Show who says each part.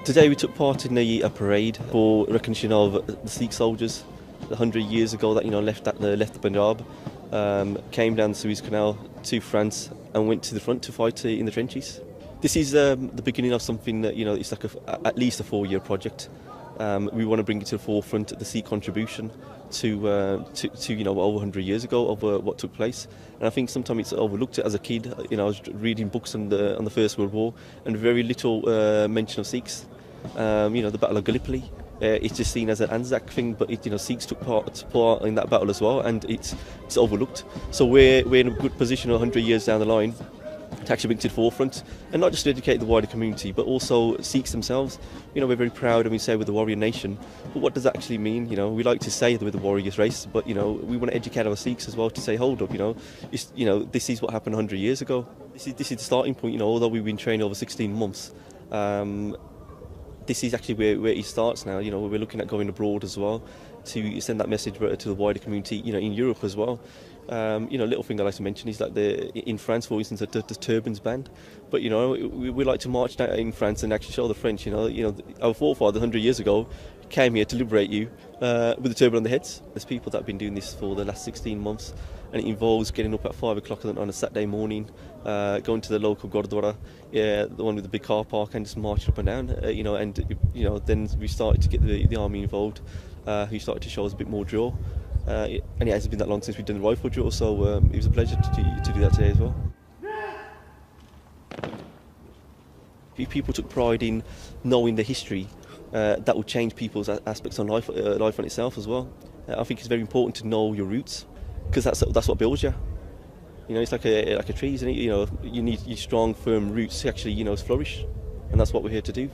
Speaker 1: Today we took part in a parade for recognition of the Sikh soldiers 100 years ago that left the Punjab, came down the Suez Canal to France and went to the front to fight in the trenches. This is the beginning of something that it's like at least a 4-year project. We want to bring it to the forefront the Sikh contribution to over 100 years ago of what took place, and I think sometimes it's overlooked. As a kid, I was reading books on the First World War, and very little mention of Sikhs. The Battle of Gallipoli. It's just seen as an Anzac thing, but Sikhs took part in that battle as well, and it's overlooked. So we're in a good position 100 years down the line to actually bring it to the forefront, and not just to educate the wider community, but also Sikhs themselves. We're very proud, and we say we're the warrior nation, but what does that actually mean? We like to say that we're the warriors race, but we want to educate our Sikhs as well to say, hold up, this is what happened 100 years ago. This is the starting point. Although we've been training over 16 months. This is actually where it starts now. We're looking at going abroad as well to send that message to the wider community, in Europe as well. Little thing I like to mention is that in France, for instance, the turbans banned. But we like to march down in France and actually show the French. Our forefathers 100 years ago came here to liberate you with a turban on their heads. There's people that have been doing this for the last 16 months, and it involves getting up at 5 o'clock on a Saturday morning, going to the local Gurdwara, the one with the big car park, and just marching up and down. Then we started to get the army involved, who started to show us a bit more drill. And it hasn't been that long since we've done the rifle drill, so it was a pleasure to do that today as well. People took pride in knowing the history that will change people's aspects on life on itself as well. I think it's very important to know your roots, because that's what builds you. It's like a tree, isn't it? You need your strong, firm roots to actually flourish, and that's what we're here to do.